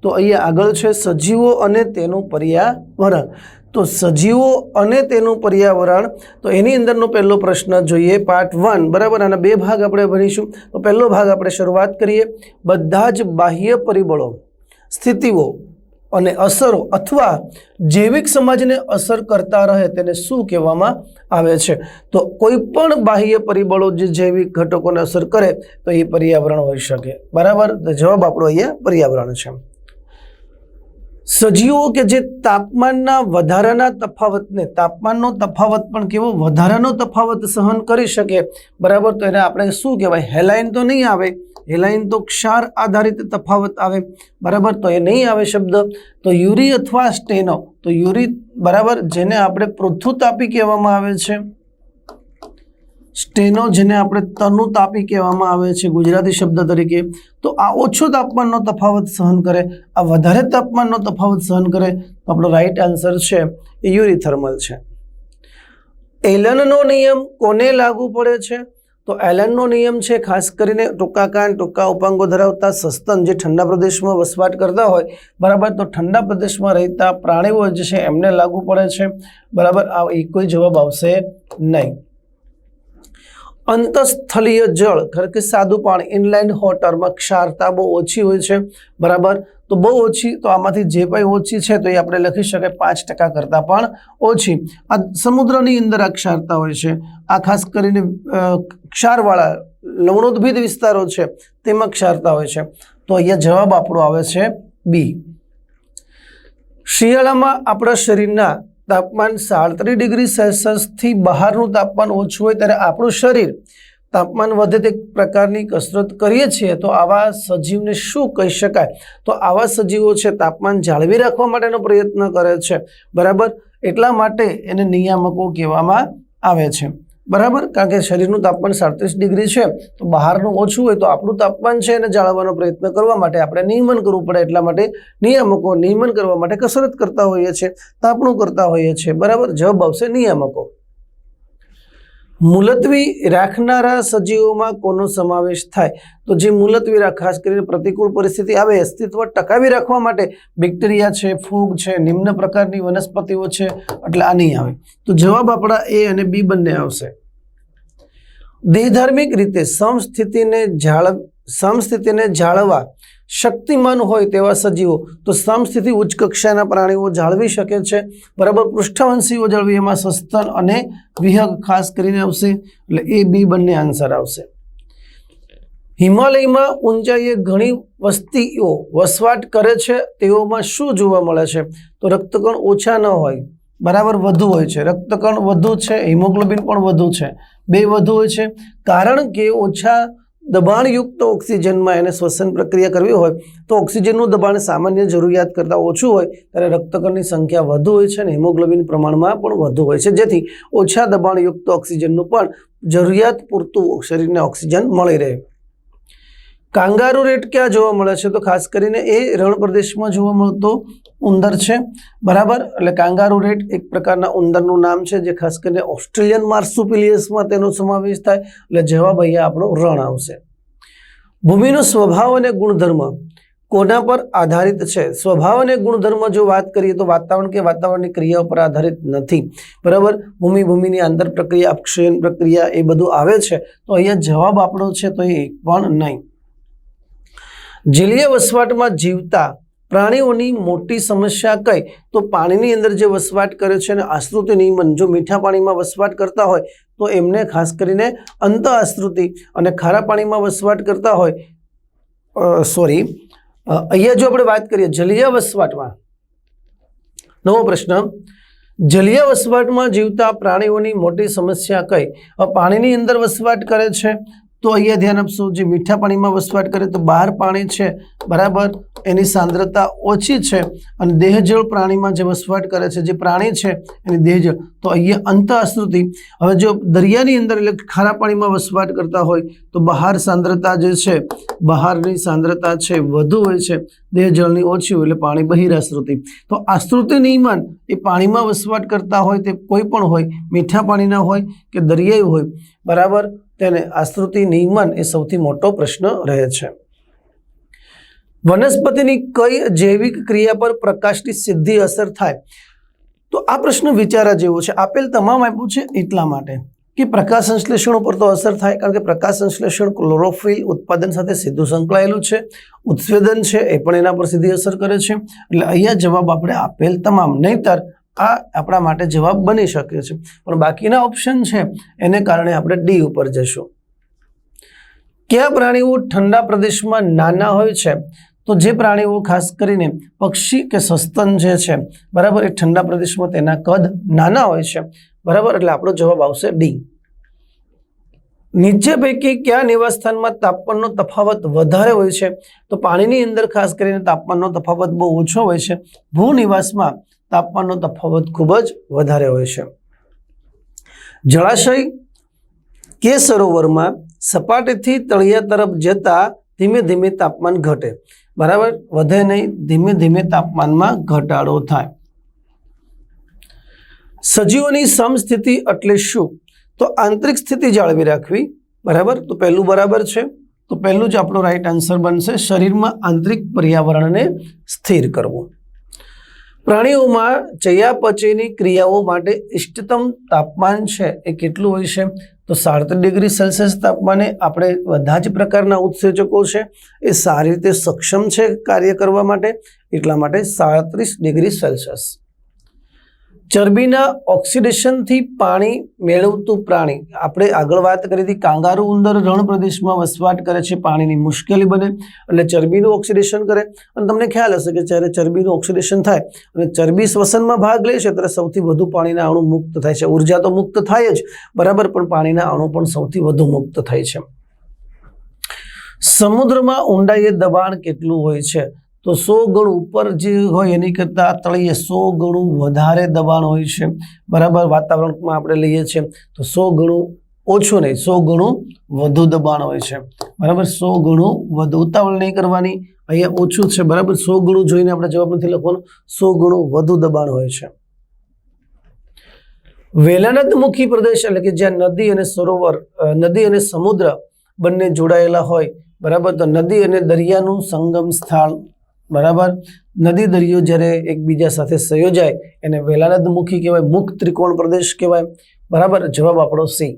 तो अहीं आगळ छे सजीवो अने तेनुं पर्यावरण। तो सजीवो अने तेनुं पर्यावरण, तो एनी अंदरनो पहलो प्रश्न जोईए पार्ट 1 बराबर। आना बे भाग आपणे भणीशुं। तो पहलो भाग आपणे शरूआत करीए। बधा ज बाह्य परिबळो, स्थितिओ अने असरो अथवा जैविक समाजने असर करता रहे तेने शुं कहेवामां आवे छे? तो कोईपण बाह्य परिबळो जे जैविक घटकोने असर करे तो ए पर्यावरण होई शके, बराबर। तो जवाब आपणो अहींया पर्यावरण छे। सजीवो के जे तापमानना वधाराना तफावतने, तापमाननो तफावत पण केवो वधारानो तफावत सहन करी शके, बराबर। तो एने आपणे शुं कहेवाय? हेलाइन तो नहीं आवे, हेलाइन तो क्षार आधारित तफावत आवे, बराबर। तो ये नहीं आवे शब्द। तो यूरी अथवा स्टेनो, तो यूरी बराबर, जेने आपणे पृथुतापी कहेवामां आवे छे, स्टेनो जेने आपणे तनुतापी कहेवामां आवे छे गुजराती शब्द तरीके। तो आ ओछो तापमाननो तफावत सहन करे, आ वधारे तापमाननो तफावत सहन करे, तो आपणो राइट आंसर छे ए यूरी थर्मल छे। एलननो नियम कोने लागू पड़े छे? तो एलननो नियम छे खास करीने टूंका कान, टूंका उपांगो धरावता सस्तन जे ठंडा प्रदेशमां वसवाट करता होय, बराबर। तो ठंडा प्रदेशमां रहता प्राणीओ जे छे एमने लागू पड़े छे, बराबर। आ कोई जवाब आवशे नहीं। अंतस्थलीय जल खरे के सादू पाणी, इनलैंड वोटर में क्षारता बहुत ओછી होय छे, बराबर। तो बहुत ओછી, तो आमांथी जे पण ओછી छे तो ए आपणे लखी शकाय 5% करता पण ओછી। आ समुद्रनी अंदर आ क्षारता होय छे, आ खास करीने क्षारवाळा लवणोद्भिद विस्तारो छे तेमां क्षारता होय छे। तो अहींया जवाब आपणो आवे छे बी। शियाळामां आपણા शरीરના तापमान 37 डिग्री सेल्सियस थी बहारનું तापमान ओछું હોય ત્યારે આપણું શરીર तापमान વધે તે પ્રકારની કસરત કરીએ છીએ, તો આવા સજીવને શું કહી શકાય? તો આવા સજીવો છે તાપમાન જાળવી રાખવા માટેનો પ્રયત્ન કરે છે, બરાબર। એટલા માટે એને નિયામકો કહેવામાં આવે છે, बराबर। कारण के शरीरનું तापमान 37 डिग्री है, तो बहारનું ओछું હોય तो આપણું तापमान છે એને જાળવવાનો પ્રયત્ન કરવા માટે આપણે નિયમન કરવું પડે, એટલા માટે નિયામકો નિયમન કરવા માટે કસરત કરતા હોઈએ છીએ, તાપણું કરતા હોઈએ છીએ, બરાબર। જવાબ આવશે નિયામકો। મુલતવી રાખનારા સજીવોમાં કોનો સમાવેશ થાય? તો જે મુલતવી ખાસ કરીને प्रतिकूल परिस्थिति आवे अस्तित्व टकावी राखवा माटे बेक्टेरिया छे, फूग छे, निम्न प्रकारनी वनस्पतिओ छे, એટલે આ નહીં આવે। તો જવાબ આપણા ए અને बी બંને આવશે। देहधार्मिक रीते समस्थितिने जाळवा शक्तिमान होय तेवा सजीवो, तो समस्थिति उच्च कक्षाना प्राणीओ जाळवी शके छे, बराबर। पृष्ठवंशीओ जाळवी एमां सस्तन अने विहग खास करीने आवशे, એટલે ए बी બંને आंसर आवशे। हिमालयमां ऊंचाईए घणी वस्तीओ वसवाट करे छे, तेओमां शुं जोवा मळे छे? तो रक्तकण ओछा न होय, बराबर, वधु होय छे। रक्तकण वधु छे, हिमोग्लोबिन पण वधु छे, बे वधु होय छे। कारण के ओछा दबाणयुक्त ऑक्सिजन में एने श्वसन प्रक्रिया करवी होय तो ऑक्सिजनનું દબાણ सामान्य जरूरियात करता ओछું હોય ત્યારે રક્તકણની સંખ્યા વધુ હોય છે અને હિમોગ્લોબિન પ્રમાણમાં પણ વધુ હોય છે, જેથી ઓછા દબાણયુક્ત ઓક્સિજનનું પણ જરૂરિયાત પૂરતું શરીરને ઓક્સિજન મળી રહે। કાંગારૂ રેટ ક્યાં જોવા મળે છે? તો ખાસ કરીને એ રણ પ્રદેશમાં જોવા મળતો ઉંદર છે, બરાબર। એટલે કાંગારૂ રેટ એક પ્રકારના ઉંદરનું નામ છે જે ખાસ કરીને ઓસ્ટ્રેલિયન માર્સુપિલિયસમાં તેનો સમાવેશ થાય, એટલે જવાબ અહીંયા આપણો રણ આવશે। ભૂમિનો સ્વભાવ અને ગુણધર્મ કોના પર આધારિત છે? સ્વભાવ અને ગુણધર્મ જો વાત કરીએ તો વાતાવરણ કે વાતાવરણની ક્રિયાઓ પર આધારિત નથી, બરાબર। ભૂમિની આંતર પ્રક્રિયા, અક્ષયન પ્રક્રિયા એ બધું આવે છે, તો અહીંયા જવાબ આપણો છે તો એ એક પણ નહીં। જલીય વસવાટમાં જીવતા प्राणीओनी मोटी समस्या कई? तो पानी अंदर जो वसवाट करे छे ने आश्रुति नियमन, जो मीठा पानी में वसवाट करता होय तो एमने खास करीने अंत आश्रुति अने खारा पानी में वसवाट करता होय अहींया जो आपणे वात करीए जलीय वसवाट में, नवो प्रश्न, जलीय वसवाट में जीवता प्राणीओनी मोटी समस्या कई? पानी अंदर वसवाट करे छे तो अहींया ध्यान आपशो, जे मीठा पानी में वसवाट करे तो बहार पानी है, बराबर, एनी सांद्रता ओછી છે અને देहजल प्राणी में जो वसवाट करे छे, जे प्राणी है एनी देहजल, तो अहींया अंत आश्रुति। हवे जो दरियानी अंदर એટલે खारा पानी में वसवाट करता होय तो बहार सांद्रता जे छे, बहारनी सांद्रता छे वधु होय छे, देहजलनी ओછી होय એટલે पाणी बहिराश्रुति। तो आश्रुति नियमन ए पानी में वसवाट करता होय ते कोई पण होय, मीठा पानीना होय के दरियाई होय, बराबर, तेने आश्रुति नियमन ए सौथी मोटो प्रश्न रहे छे। વનસ્પતિની કઈ જૈવિક ક્રિયા પર પ્રકાશની સીધી અસર થાય? તો આ પ્રશ્ન વિચારા જેવો છે. આપેલ તમામ આપ્યું છે એટલા માટે કે પ્રકાશ સંશ્લેષણ ઉપર તો અસર થાય, કારણ કે પ્રકાશ સંશ્લેષણ ક્લોરોફિલ ઉત્પાદન સાથે સીધું સંકળાયેલું છે. ઉત્સેદન છે એ પણ એના પર સીધી અસર કરે છે. એટલે અહીંયા જવાબ આપણે આપેલ તમામ, નહીતર આ આપણા માટે જવાબ બની શકે છે. પણ બાકીના ઓપ્શન છે એને કારણે આપણે ડી ઉપર જશું. કયા પ્રાણીઓ ઠંડા પ્રદેશમાં નાના હોય છે? તો જે પ્રાણીઓ ખાસ કરીને પક્ષી કે સસ્તન જે છે, બરાબર, એ ઠંડા પ્રદેશમાં તેના કદ નાના હોય છે, બરાબર. એટલે આપણો જવાબ આવશે ડી. નીચે પૈકી કયા નિવાસસ્થાનમાં તાપમાનનો તફાવત વધારે હોય છે? તો પાણીની અંદર ખાસ કરીને તાપમાનનો તફાવત બહુ ઓછો હોય છે. ભૂનિવાસમાં તાપમાનનો તફાવત ખૂબ જ વધારે હોય છે. જળાશય કે સરોવરમાં સપાટીથી તળિયા તરફ જતા ધીમે ધીમે તાપમાન ઘટે, બરાબર, વધે નહીં, ધીમે ધીમે તાપમાનમાં ઘટાડો થાય. સજીવોની સમસ્થિતિ એટલે શું? તો આંતરિક સ્થિતિ જાળવી રાખવી, બરાબર. તો પહેલું બરાબર છે. તો પહેલું જ આપણો રાઈટ આન્સર બનશે. શરીરમાં આંતરિક પર્યાવરણને સ્થિર કરવું. પ્રાણીઓમાં ચયાપચયની ક્રિયાઓ માટે ઇષ્ટતમ તાપમાન છે એ કેટલું હોય છે? તો 37 ડિગ્રી સેલ્સિયસ તાપમાને આપણે બધા જ પ્રકારના ઉત્સેચકો છે એ સારી રીતે સક્ષમ છે કાર્ય કરવા માટે, એટલા માટે 37 ડિગ્રી સેલ્સિયસ. ચરબીના ઓક્સિડેશનથી પાણી મેળવતું પ્રાણી, આપણે આગળ વાત કરી હતી, કાંગારૂ ઉંદર રણ પ્રદેશમાં વસવાટ કરે છે, પાણીની મુશ્કેલી બને એટલે ચરબીનું ઓક્સિડેશન કરે. અને તમને ખ્યાલ હશે કે જ્યારે ચરબીનું ઓક્સિડેશન થાય અને ચરબી શ્વસનમાં ભાગ લે છે ત્યારે સૌથી વધુ પાણીના અણુ મુક્ત થાય છે. ઉર્જા તો મુક્ત થાય જ, બરાબર, પણ પાણીના અણુ પણ સૌથી વધુ મુક્ત થાય છે. સમુદ્રમાં ઊંડાઈએ દબાણ કેટલું હોય છે? તો 100 ગણું ઉપર જે હોય એની કરતાં તળિયે 100 ગણું વધારે દબાણ હોય છે, બરાબર. વાતાવરણમાં આપણે લઈએ છીએ તો 100 ગણું ઓછું નહીં, 100 ગણું વધુ દબાણ હોય છે, બરાબર. 100 ગણું વધુ. ઉતાવળ નહીં કરવાની, અહીંયા ઓછું છે, બરાબર. 100 ગણું જોઈને આપણે જવાબ નથી લખવાનો, 100 ગણું વધુ દબાણ હોય છે. વેલાનદમુખી પ્રદેશ એટલે કે જ્યાં નદી અને સરોવર, નદી અને સમુદ્ર બંને જોડાયેલા હોય, બરાબર. તો નદી અને દરિયાનું સંગમ સ્થળ, બરાબર. નદી દરિયો જ્યારે એકબીજા સાથે સંયોજાય એને વેલાનદમુખી કહેવાય, મુખ ત્રિકોણ પ્રદેશ કહેવાય, બરાબર. જવાબ આપણો સી.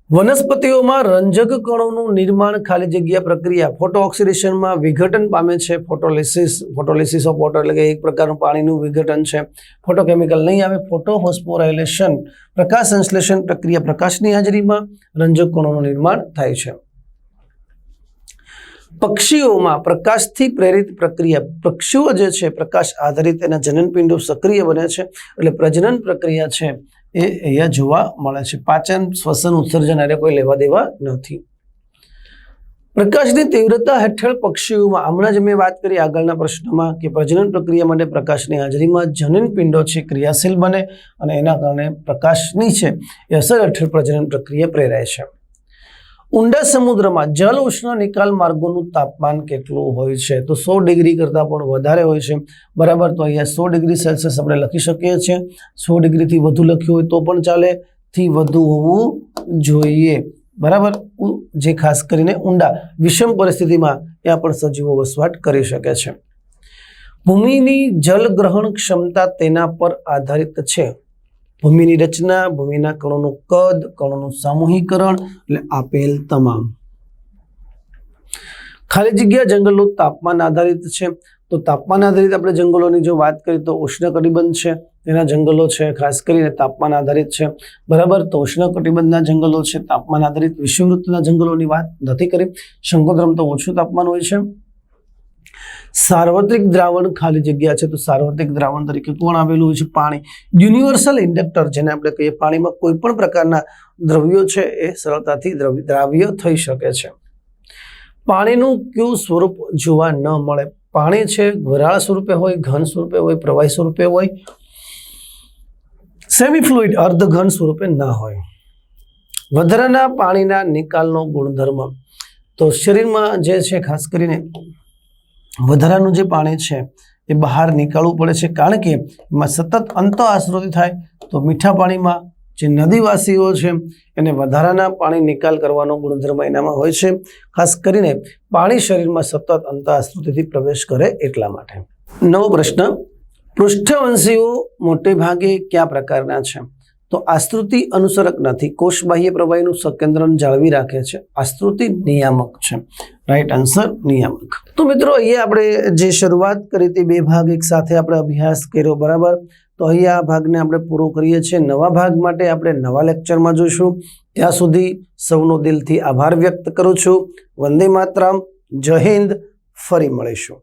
વનસ્પતિઓમાં રંજક કણોનું નિર્માણ ખાલી જગ્યા પ્રક્રિયા ફોટો ઓક્સિડેશનમાં વિઘટન પામે છે. ફોટોલિસિસ ઓફ વોટર એટલે કે એક પ્રકારનું પાણીનું વિઘટન છે. ફોટોકેમિકલ નહીં આવે. ફોટોફોસ્ફોરાયલેશન પ્રકાશ સંશ્લેષણ પ્રક્રિયા, પ્રકાશની હાજરીમાં રંજક કણોનું નિર્માણ થાય છે. પક્ષીઓમાં પ્રકાશથી પ્રેરિત પ્રક્રિયા, પક્ષીઓ જે છે પ્રકાશ આધારિત એના જનનપિંડો સક્રિય બને છે, એટલે પ્રજનન પ્રક્રિયા છે એ અહીંયા જોવા મળે છે. પાચન, શ્વસન, ઉત્સર્જન આને કોઈ લેવા દેવા નથી. પ્રકાશની તીવ્રતા હેઠળ પક્ષીઓમાં, હમણાં જ મેં વાત કરી આગળના પ્રશ્નમાં કે પ્રજનન પ્રક્રિયા માટે પ્રકાશની હાજરીમાં જનનપિંડો છે ક્રિયાશીલ બને અને એના કારણે પ્રકાશની છે એ અસર હેઠળ પ્રજનન પ્રક્રિયા પ્રેરાય છે. ઊંડા સમુદ્રમાં જળ ઉષ્ણ નિકાલ માર્ગોનું તાપમાન કેટલું હોય છે? તો 100 ડિગ્રી કરતાં પણ વધારે હોય છે, બરાબર. તો અહીંયા 100 ડિગ્રી સેલ્સિયસ આપણે લખી શકીએ છીએ. 100 ડિગ્રીથી વધુ લખ્યું હોય તો પણ ચાલે, થી વધુ હોવું જોઈએ, બરાબર. જે ખાસ કરીને ઊંડા વિષમ પરિસ્થિતિમાં ત્યાં પણ સજીવો વસવાટ કરી શકે છે. ભૂમિની જલગ્રહણ ક્ષમતા તેના પર આધારિત છે. ભૂમિની રચના, ભૂમિના કણોનું કદ, કણોનું સામૂહિકરણ, એટલે આપેલ તમામ. ખાલી જગ્યા જંગલો તાપમાન આધારિત છે. તો તાપમાન આધારિત આપણે જંગલોની જો વાત કરીએ તો ઉષ્ણકટિબંધ છે એના જંગલો છે ખાસ કરીને તાપમાન આધારિત છે, બરાબર. તો ઉષ્ણકટિબંધના જંગલો છે તાપમાન આધારિત. વિષુવવૃત્તના જંગલોની વાત નથી કરી. શંકોદ્રમ તો ઓછું તાપમાન હોય છે. સાર્વત્રિક દ્રાવણ ખાલી જગ્યા છે. તો સાર્વત્રિક દ્રાવણ તરીકે કોણ આવેલું હોય છે? પાણી. યુનિવર્સલ ઇન્ડક્ટર જેને આપણે કહીએ, પાણીમાં કોઈ પણ પ્રકારના દ્રવ્યો છે એ સરળતાથી દ્રાવ્ય થઈ શકે છે. પાણીનું કયું સ્વરૂપ જોવા ન મળે? પાણી છે વરાળ સ્વરૂપે હોય, ઘન સ્વરૂપે હોય, પ્રવાહી સ્વરૂપે હોય, સેમી ફ્લુઇડ અર્ધઘન સ્વરૂપે ના હોય. વધારાના પાણીના નિકાલનો ગુણધર્મ, તો શરીરમાં જે છે ખાસ કરીને વધારાનું જે પાણી છે એ બહાર નીકળવું પડે છે, કારણ કે એમાં સતત અંતઃઆશ્રુતિ થાય. તો મીઠા પાણીમાં જે નદીવાસીઓ છે એને વધારાના પાણી નિકાલ કરવાનો ગુણધર્મ એનામાં હોય છે, ખાસ કરીને પાણી શરીરમાં સતત અંતઃઆશ્રુતિથી પ્રવેશ કરે એટલા માટે. નવો પ્રશ્ન, પૃષ્ઠવંશીઓ મોટે ભાગે કયા પ્રકારના છે? તો આશ્રુતિ અનુસરક નથી, કોષ બાહ્ય પ્રવાહીનું સંકેન્દ્રણ જાળવી રાખે છે, આશ્રુતિ નિયામક છે. રાઈટ આન્સર નિયામક. તો મિત્રો અહીંયા આપણે જે શરૂઆત કરી હતી 2 ભાગ એક સાથે આપણે અભ્યાસ કર્યો, બરાબર. તો અહીંયા આ ભાગને આપણે પૂરો કરીએ છીએ. નવા ભાગ માટે આપણે નવા લેક્ચરમાં જોઈશું. ત્યાં સુધી સૌનો દિલથી આભાર વ્યક્ત કરું છું. વંદે માતરમ, જય હિન્દ. ફરી મળીશું.